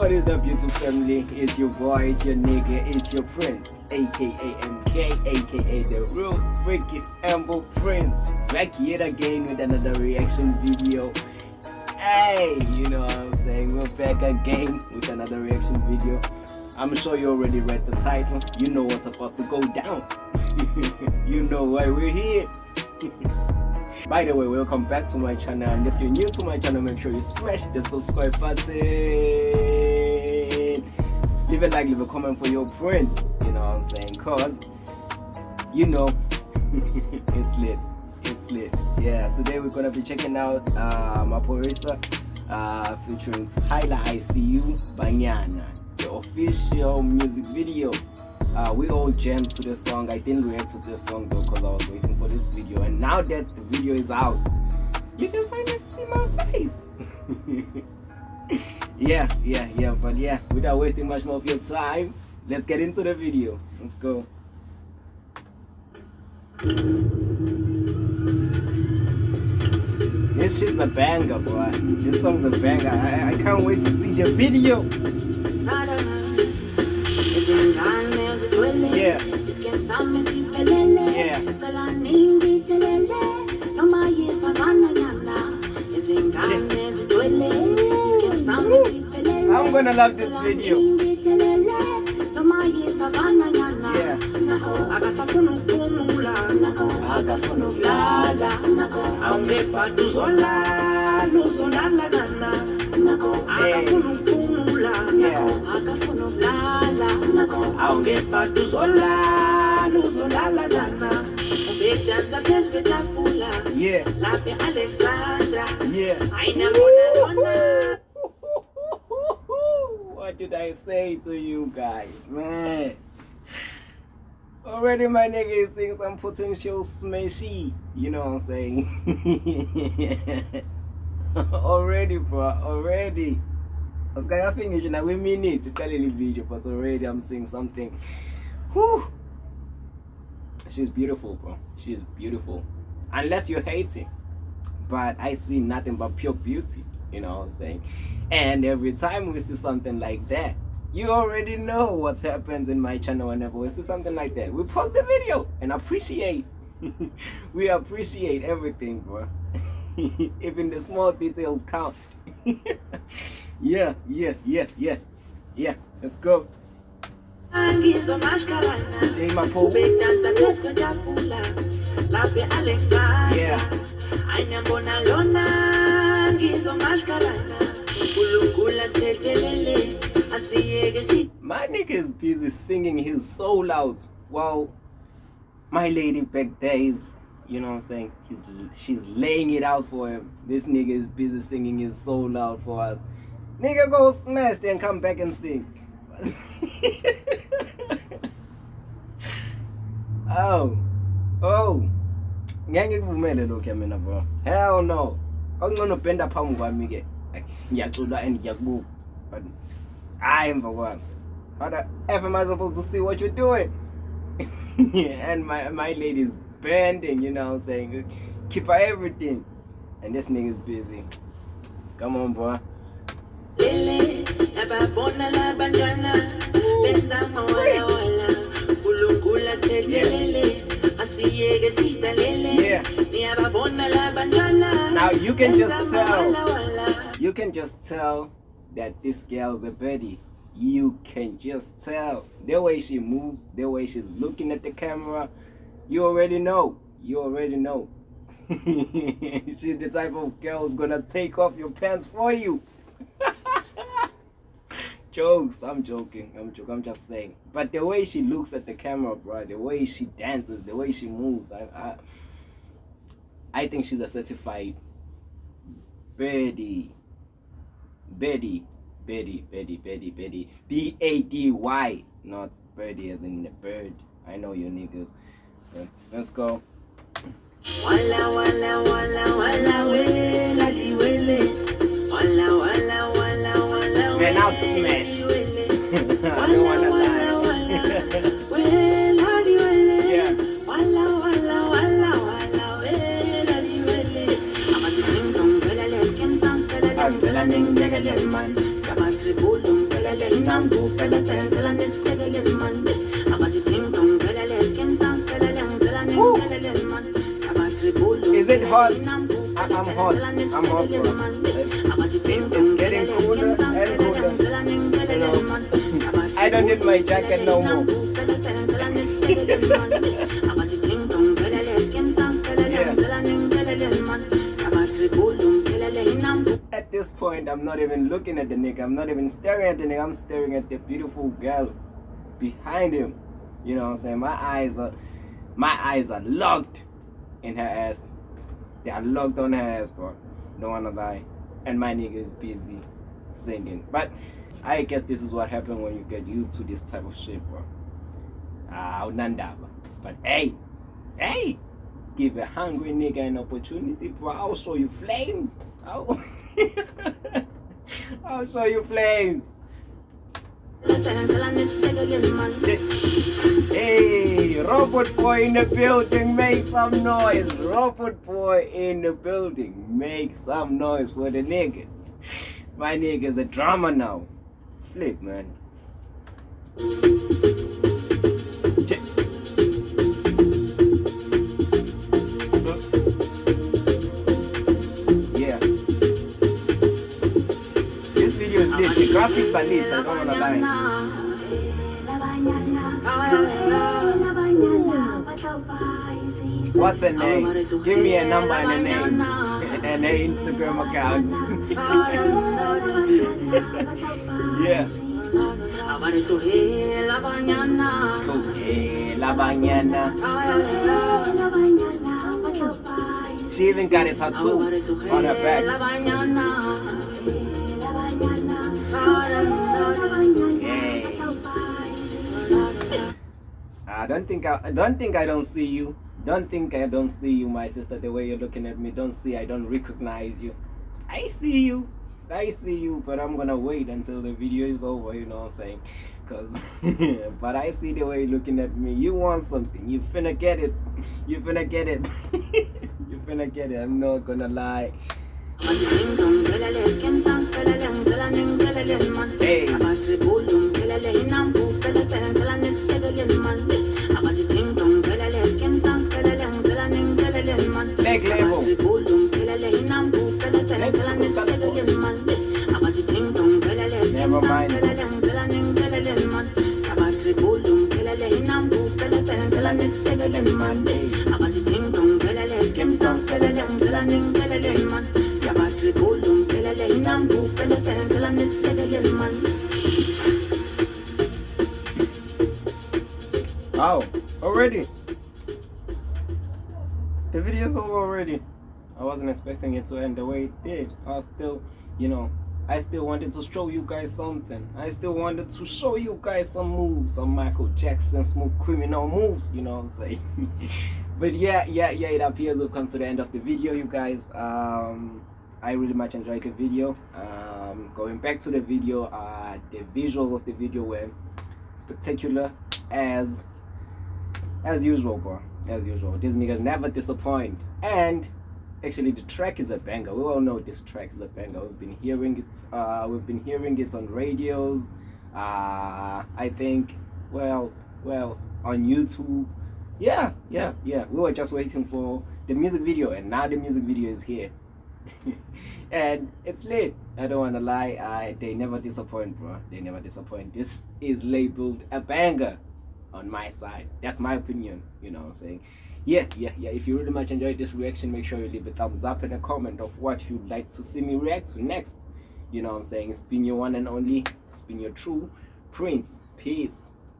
What is up, YouTube family? It's your boy, it's your nigga, it's your prince, aka MK, aka the real freaking humble prince. Back yet again with another reaction video. Hey, you know what I'm saying? We're back again with another reaction video. I'm sure you already read the title. You know what's about to go down. You know why we're here. By the way, welcome back to my channel, and if you're new to my channel, make sure you smash the subscribe button. Leave a like, leave a comment for your friends, you know what I'm saying, cause you know it's lit. Yeah, today we're gonna be checking out Maphorisa featuring Tyler ICU Banyana, the official music video. We all jammed to the song. I didn't react to the song though because I was waiting for this video, and now that the video is out, you can finally see my face. yeah, but yeah, without wasting much more of your time, let's get into the video. Let's go. This shit's a banger, boy. This song's a banger. I can't wait to see the video. Yeah. I'm gonna love this video. What did I say to you guys, man? Already my nigga is seeing some potential smashy, you know what I'm saying? Already, bro, already. I was kind of thinking, we mean it to tell you the video, but already I'm seeing something. Whew. She's beautiful, bro. She's beautiful. Unless you're hating. But I see nothing but pure beauty, you know what I'm saying? And every time we see something like that, you already know what happens in my channel whenever we see something like that. We post the video and appreciate. We appreciate everything, bro. Even the small details count. Yeah. Let's go. J Mapo. Yeah. My nigga is busy singing his soul out while my lady back there is, you know what I'm saying, she's laying it out for him. This nigga is busy singing his soul out for us. Nigga, go smash then come back and sing. Oh ngeke kuvumele lokho mina, bro. Hell no. Okungcono benda phambi kwami ke ngiyacula and ngiyakubuka, but I am for what. How the F am I supposed to see what you're doing? And my lady is bending, you know what I'm saying, keep her everything, and this nigga is busy. Come on, bro. Yeah. Now you can just tell that this girl's a birdie. You can just tell the way she moves, the way she's looking at the camera. You already know. She's the type of girl who's gonna take off your pants for you. Jokes, I'm joking, I'm just saying. But the way she looks at the camera, bro, the way she dances, the way she moves, I think she's a certified birdie. Bady, B-A-D-Y, not birdie as in the bird. I know you niggas. Let's go. Man, I'll smash. I don't wanna lie. Yeah. hot. I'm hot, bro. It's getting cooler and cooler. You know, I don't need my jacket no more. At this point, I'm not even looking at the nigga. I'm not even staring at the nigga. I'm staring at the beautiful girl behind him. You know what I'm saying? My eyes are locked in her ass. They are locked on her ass, bro. Don't wanna lie. And my nigga is busy singing. But I guess this is what happens when you get used to this type of shit, bro. But hey, give a hungry nigga an opportunity, bro. I'll show you flames. I'll show you flames. Hey, Robot Boy in the building, make some noise. Robot Boy in the building, make some noise for the nigga. My nigga's a drama now. Flip, man. Yeah. This video is lit. The graphics are lit, I don't wanna lie. What's her name? Give me a number and a name. And her Instagram account. Yeah. La bañana. She even got a tattoo on her back. Hey. I don't think I don't see you. Don't think I don't see you, my sister, the way you're looking at me. I don't recognize you. I see you, but I'm gonna wait until the video is over, you know what I'm saying? But I see the way you're looking at me. You want something, you finna get it. You finna get it. You finna get it, I'm not gonna lie. Hey. Next level. Never mind. Oh, already? The video's over already. I wasn't expecting it to end the way it did. I still wanted to show you guys something. I still wanted to show you guys some moves, some Michael Jackson smooth criminal moves, you know what I'm saying? But yeah, it appears we've come to the end of the video, you guys. I really much enjoyed the video. Going back to the video, the visuals of the video were spectacular as usual, bro. As usual, these niggas never disappoint. And actually, the track is a banger. We all know this track is a banger. We've been hearing it. We've been hearing it on radios. I think where else? On YouTube. Yeah. We were just waiting for the music video, and now the music video is here. And it's lit. I don't wanna lie. They never disappoint, bro. They never disappoint. This is labeled a banger on my side. That's my opinion, you know what I'm saying? Yeah. If you really much enjoyed this reaction, make sure you leave a thumbs up and a comment of what you'd like to see me react to next. You know what I'm saying? It's been your one and only, it's been your true Prince. Peace.